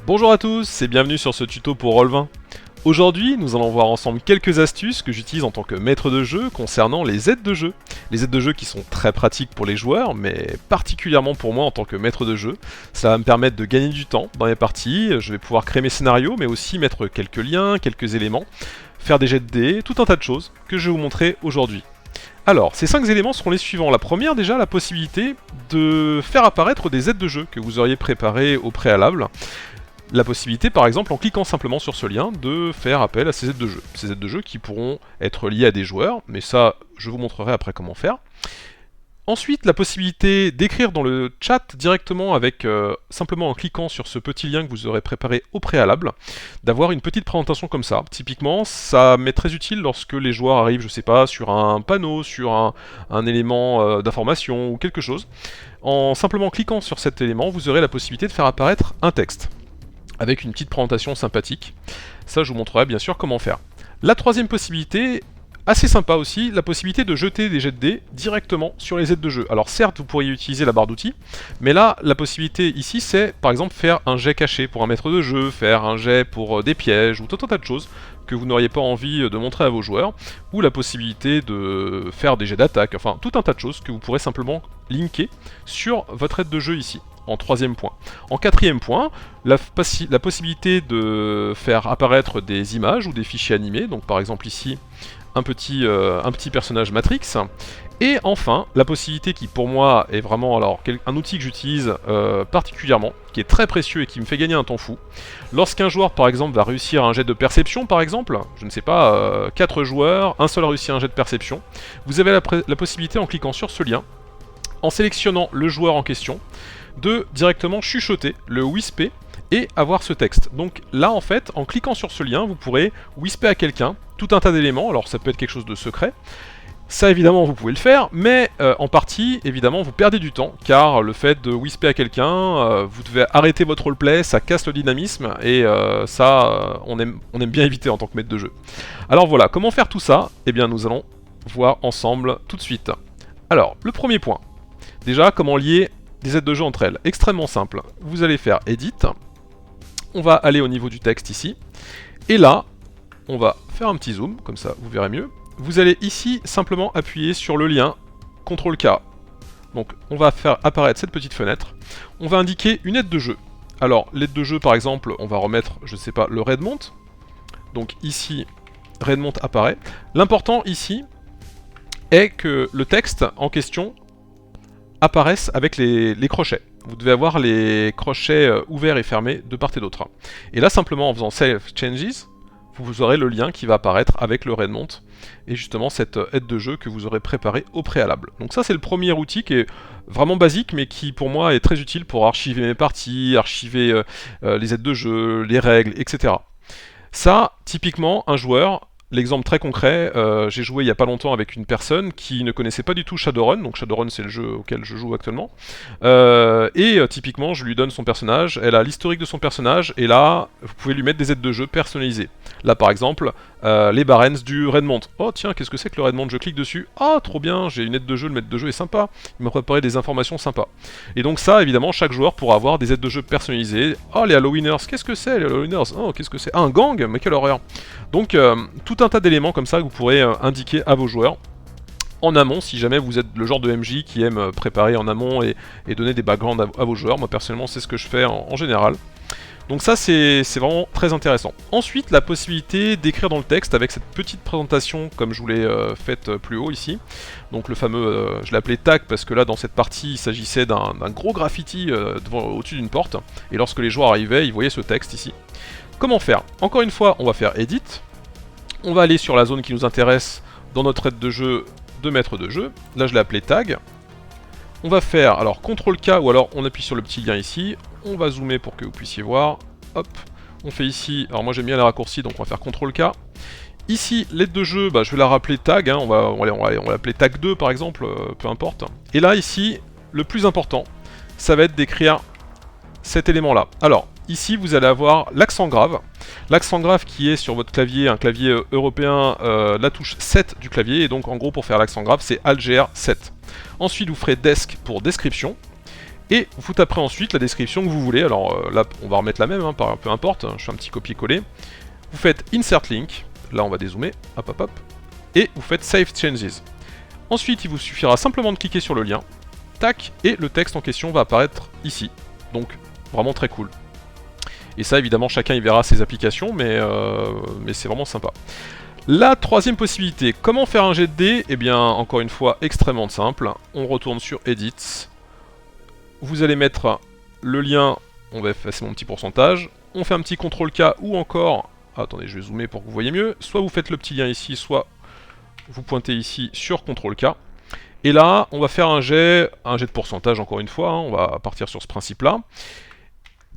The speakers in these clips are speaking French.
Bonjour à tous et bienvenue sur ce tuto pour Roll20. Aujourd'hui, nous allons voir ensemble quelques astuces que j'utilise en tant que maître de jeu concernant les aides de jeu. Les aides de jeu qui sont très pratiques pour les joueurs, mais particulièrement pour moi en tant que maître de jeu. Ça va me permettre de gagner du temps dans les parties, je vais pouvoir créer mes scénarios, mais aussi mettre quelques liens, quelques éléments, faire des jets de dés, tout un tas de choses que je vais vous montrer aujourd'hui. Alors, ces 5 éléments seront les suivants. La première, déjà, la possibilité de faire apparaître des aides de jeu que vous auriez préparées au préalable. La possibilité, par exemple, en cliquant simplement sur ce lien, de faire appel à ces aides de jeu. Ces aides de jeu qui pourront être liées à des joueurs, mais ça, je vous montrerai après comment faire. Ensuite, la possibilité d'écrire dans le chat directement avec, simplement en cliquant sur ce petit lien que vous aurez préparé au préalable, d'avoir une petite présentation comme ça. Typiquement, ça m'est très utile lorsque les joueurs arrivent, je sais pas, sur un panneau, sur un élément d'information ou quelque chose. En simplement cliquant sur cet élément, vous aurez la possibilité de faire apparaître un texte avec une petite présentation sympathique. Ça, je vous montrerai bien sûr comment faire. La troisième possibilité, assez sympa aussi, la possibilité de jeter des jets de dés directement sur les aides de jeu. Alors certes, vous pourriez utiliser la barre d'outils, mais là, la possibilité ici, c'est par exemple faire un jet caché pour un maître de jeu, faire un jet pour des pièges, ou tout un tas de choses que vous n'auriez pas envie de montrer à vos joueurs, ou la possibilité de faire des jets d'attaque, enfin tout un tas de choses que vous pourrez simplement linker sur votre aide de jeu ici. En troisième point. En quatrième point, la possibilité de faire apparaître des images ou des fichiers animés, donc par exemple ici un petit personnage Matrix. Et enfin, la possibilité qui pour moi est vraiment un outil que j'utilise particulièrement, qui est très précieux et qui me fait gagner un temps fou. Lorsqu'un joueur par exemple va réussir un jet de perception par exemple, je ne sais pas, 4 joueurs, un seul a réussi un jet de perception, vous avez la possibilité en cliquant sur ce lien, en sélectionnant le joueur en question, de directement chuchoter, le whisper, et avoir ce texte. Donc là en fait, en cliquant sur ce lien, vous pourrez whisper à quelqu'un tout un tas d'éléments, alors ça peut être quelque chose de secret, ça évidemment vous pouvez le faire, mais en partie évidemment vous perdez du temps, car le fait de whisper à quelqu'un, vous devez arrêter votre roleplay, ça casse le dynamisme, et ça on aime bien éviter en tant que maître de jeu. Alors voilà, comment faire tout ça? Eh bien nous allons voir ensemble tout de suite. Alors, le premier point, déjà comment lier des aides de jeu entre elles. Extrêmement simple. Vous allez faire Edit. On va aller au niveau du texte ici. Et là, on va faire un petit zoom, comme ça vous verrez mieux. Vous allez ici simplement appuyer sur le lien CTRL-K. Donc on va faire apparaître cette petite fenêtre. On va indiquer une aide de jeu. Alors l'aide de jeu par exemple, on va remettre, je sais pas, le Redmont. Donc ici, Redmont apparaît. L'important ici est que le texte en question apparaissent avec les crochets. Vous devez avoir les crochets ouverts et fermés de part et d'autre. Et là, simplement en faisant Save Changes, vous aurez le lien qui va apparaître avec le Redmont et justement cette aide de jeu que vous aurez préparée au préalable. Donc ça, c'est le premier outil qui est vraiment basique, mais qui pour moi est très utile pour archiver mes parties, archiver les aides de jeu, les règles, etc. Ça, typiquement, un joueur... L'exemple très concret, j'ai joué il n'y a pas longtemps avec une qui ne connaissait pas du tout Shadowrun, donc Shadowrun c'est le jeu auquel je joue actuellement, typiquement je lui donne son personnage, elle a l'historique de son personnage, et là vous pouvez lui mettre des aides de jeu personnalisées. Là par exemple, les barons du Redmont. Oh tiens, qu'est-ce que c'est que le Redmont? Je clique dessus, ah trop bien, j'ai une aide de jeu, le maître de jeu est sympa, il m'a préparé des informations sympas. Et donc ça évidemment, chaque joueur pourra avoir des aides de jeu personnalisées. Oh les Halloweeners, qu'est-ce que c'est les Halloweeners? Oh qu'est-ce que c'est? Ah un gang? Mais quelle horreur! Donc tout un tas d'éléments comme ça que vous pourrez indiquer à vos joueurs en amont, si jamais vous êtes le genre de MJ qui aime préparer en amont et donner des backgrounds à vos joueurs. Moi personnellement c'est ce que je fais en général. Donc ça c'est vraiment très intéressant. Ensuite, la possibilité d'écrire dans le texte avec cette petite présentation comme je vous l'ai faite plus haut ici. Donc le fameux, je l'ai appelé tag parce que là dans cette partie il s'agissait d'un gros graffiti au-dessus d'une porte. Et lorsque les joueurs arrivaient, ils voyaient ce texte ici. Comment faire? Encore une fois, on va faire Edit. On va aller sur la zone qui nous intéresse dans notre aide de jeu de maître de jeu. Là, je l'ai appelé Tag. On va faire, alors, CTRL-K, ou alors on appuie sur le petit lien ici. On va zoomer pour que vous puissiez voir. Hop. On fait ici, alors moi j'aime bien les raccourcis, donc on va faire CTRL-K. Ici, l'aide de jeu, je vais la rappeler Tag. Hein. On va l'appeler Tag 2, par exemple, peu importe. Et là, ici, le plus important, ça va être d'écrire cet élément-là. Alors, ici, vous allez avoir l'accent grave. L'accent grave qui est sur votre clavier, un clavier européen, la touche 7 du clavier. Et donc, en gros, pour faire l'accent grave, c'est Alt-GR 7. Ensuite, vous ferez Desk pour description. Et vous taperez ensuite la description que vous voulez. Alors là, on va remettre la même, hein, peu importe. Je fais un petit copier-coller. Vous faites Insert Link. Là, on va dézoomer. Hop, hop, hop. Et vous faites Save Changes. Ensuite, il vous suffira simplement de cliquer sur le lien. Tac. Et le texte en question va apparaître ici. Donc, vraiment très cool. Et ça, évidemment, chacun y verra ses applications, mais c'est vraiment sympa. La troisième possibilité, comment faire un jet de dés? Eh bien, encore une fois, extrêmement simple. On retourne sur Edit. Vous allez mettre le lien, on va effacer mon petit pourcentage. On fait un petit CTRL-K ou encore... Attendez, je vais zoomer pour que vous voyez mieux. Soit vous faites le petit lien ici, soit vous pointez ici sur CTRL-K. Et là, on va faire un jet de pourcentage, encore une fois. Hein, on va partir sur ce principe-là.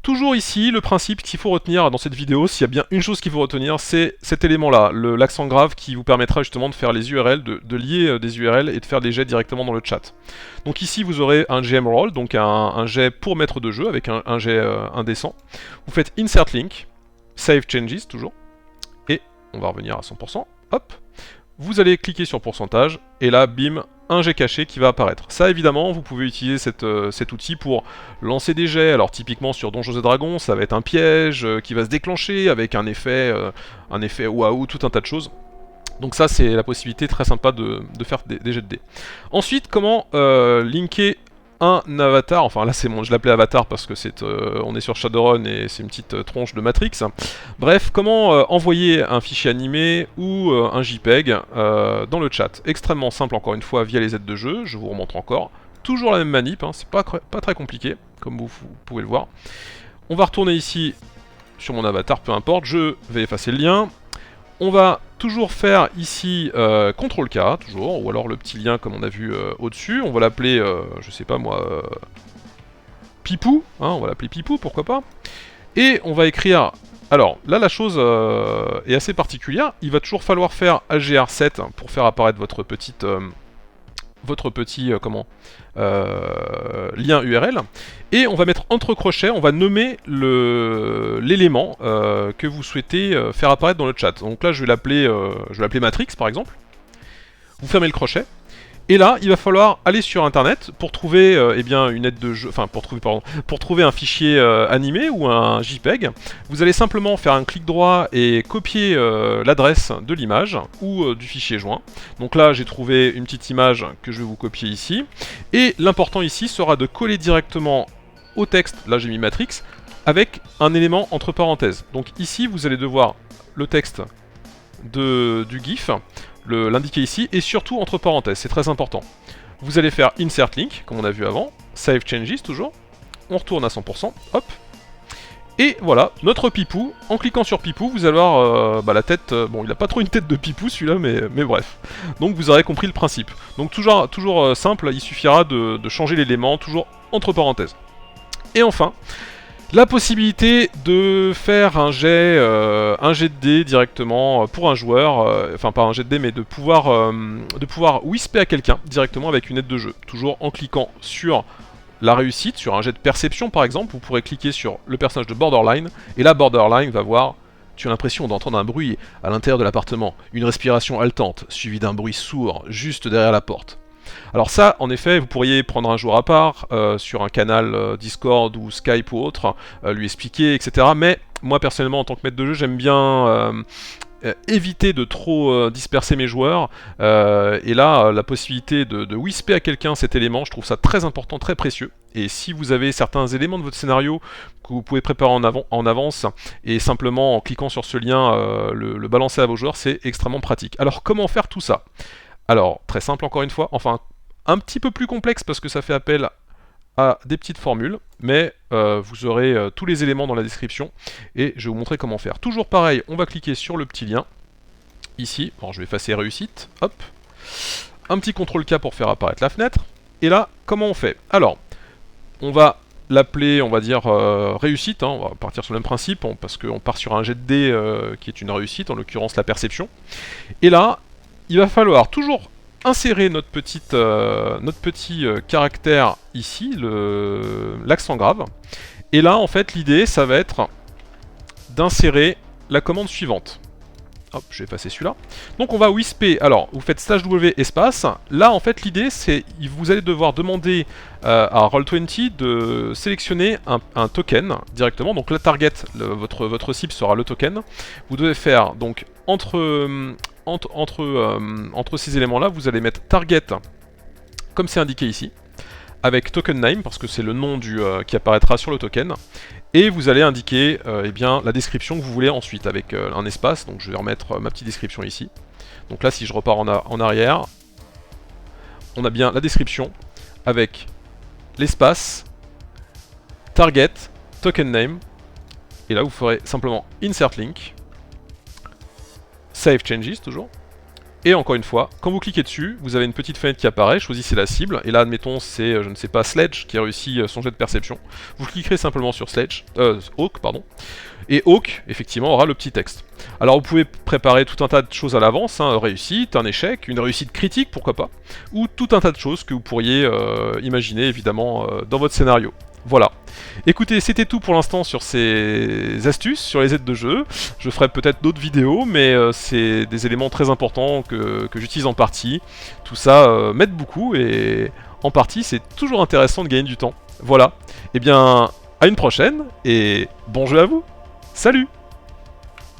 Toujours ici, le principe qu'il faut retenir dans cette vidéo, s'il y a bien une chose qu'il faut retenir, c'est cet élément-là, l'accent grave qui vous permettra justement de faire les URL, de lier des URL et de faire des jets directement dans le chat. Donc ici, vous aurez un GM roll, donc un jet pour maître de jeu avec un jet indécent. Vous faites Insert Link, Save Changes toujours, et on va revenir à 100%, hop. Vous allez cliquer sur pourcentage, et là, bim, un jet caché qui va apparaître. Ça, évidemment, vous pouvez utiliser cet outil pour lancer des jets. Alors, typiquement, sur Donjons et Dragons, ça va être un piège qui va se déclencher avec un effet waouh, tout un tas de choses. Donc ça, c'est la possibilité très sympa de faire des jets de dés. Ensuite, comment linker un avatar, enfin là c'est je l'appelais avatar parce que on est sur Shadowrun et c'est une petite tronche de Matrix. Bref, comment envoyer un fichier animé ou un JPEG dans le chat. Extrêmement simple encore une fois via les aides de jeu, je vous remontre encore. Toujours la même manip, hein, c'est pas très compliqué, comme vous pouvez le voir. On va retourner ici sur mon avatar, peu importe, je vais effacer le lien. On va toujours faire ici CTRL-K, toujours, ou alors le petit lien comme on a vu au-dessus. On va l'appeler, je sais pas moi, Pipou, hein, on va l'appeler Pipou, pourquoi pas. Et on va écrire... Alors, là la chose est assez particulière, il va toujours falloir faire AGR7 pour faire apparaître votre petit lien URL, et on va mettre entre crochets, on va nommer l'élément que vous souhaitez faire apparaître dans le chat. Donc là je vais l'appeler Matrix par exemple. Vous fermez le crochet. Et là, il va falloir aller sur internet pour trouver eh bien, une aide de jeu, enfin pour trouver un fichier animé ou un JPEG. Vous allez simplement faire un clic droit et copier l'adresse de l'image ou du fichier joint. Donc là, j'ai trouvé une petite image que je vais vous copier ici. Et l'important ici sera de coller directement au texte, là j'ai mis Matrix, avec un élément entre parenthèses. Donc ici, vous allez devoir le texte du GIF, l'indiquer ici, et surtout entre parenthèses, c'est très important. Vous allez faire Insert Link, comme on a vu avant, Save Changes toujours, on retourne à 100%, hop, et voilà, notre Pipou. En cliquant sur Pipou, vous allez avoir la tête, bon il n'a pas trop une tête de Pipou celui-là, mais bref. Donc vous aurez compris le principe. Donc toujours simple, il suffira de changer l'élément, toujours entre parenthèses. Et enfin, la possibilité de faire un jet de dés directement pour un joueur, enfin pas un jet de dés mais de pouvoir whisper à quelqu'un directement avec une aide de jeu. Toujours en cliquant sur la réussite, sur un jet de perception par exemple, vous pourrez cliquer sur le personnage de Borderline, et là Borderline va voir, tu as l'impression d'entendre un bruit à l'intérieur de l'appartement, une respiration haletante, suivie d'un bruit sourd juste derrière la porte. Alors ça, en effet, vous pourriez prendre un jour à part, sur un canal Discord ou Skype ou autre, lui expliquer, etc. Mais moi, personnellement, en tant que maître de jeu, j'aime bien éviter de trop disperser mes joueurs. Et là, la possibilité de whisper à quelqu'un cet élément, je trouve ça très important, très précieux. Et si vous avez certains éléments de votre scénario que vous pouvez préparer en avance, et simplement en cliquant sur ce lien, le balancer à vos joueurs, c'est extrêmement pratique. Alors, comment faire tout ça ? Alors, très simple encore une fois, enfin un petit peu plus complexe parce que ça fait appel à des petites formules, mais vous aurez tous les éléments dans la description et je vais vous montrer comment faire. Toujours pareil, on va cliquer sur le petit lien, ici, alors je vais effacer réussite, hop, un petit CTRL-K pour faire apparaître la fenêtre, et là, comment on fait? Alors, on va l'appeler, on va dire, réussite, hein, on va partir sur le même principe, parce qu'on part sur un jet de dés qui est une réussite, en l'occurrence la perception, et là, il va falloir toujours insérer notre petit caractère ici, l'accent grave. Et là, en fait, l'idée, ça va être d'insérer la commande suivante. Hop, je vais passer celui-là. Donc on va wisper, alors vous faites /W espace. Là en fait l'idée c'est, vous allez devoir demander à Roll20 de sélectionner un token directement. Donc la target, votre cible sera le token. Vous devez faire donc entre ces éléments là, vous allez mettre target comme c'est indiqué ici, avec token name parce que c'est le nom qui apparaîtra sur le token. Et vous allez indiquer eh bien, la description que vous voulez ensuite avec un espace. Donc je vais remettre ma petite description ici. Donc là si je repars en arrière, on a bien la description avec l'espace, target, token name. Et là vous ferez simplement insert link, save changes toujours. Et encore une fois, quand vous cliquez dessus, vous avez une petite fenêtre qui apparaît, choisissez la cible, et là admettons c'est, je ne sais pas, Sledge qui a réussi son jet de perception. Vous cliquerez simplement sur Hawk, pardon, et Hawk, effectivement, aura le petit texte. Alors vous pouvez préparer tout un tas de choses à l'avance, hein, réussite, un échec, une réussite critique, pourquoi pas, ou tout un tas de choses que vous pourriez imaginer, évidemment, dans votre scénario. Voilà. Écoutez, c'était tout pour l'instant sur ces astuces, sur les aides de jeu. Je ferai peut-être d'autres vidéos, mais c'est des éléments très importants que j'utilise en partie. Tout ça m'aide beaucoup, et en partie, c'est toujours intéressant de gagner du temps. Voilà. Eh bien, à une prochaine, et bon jeu à vous. Salut!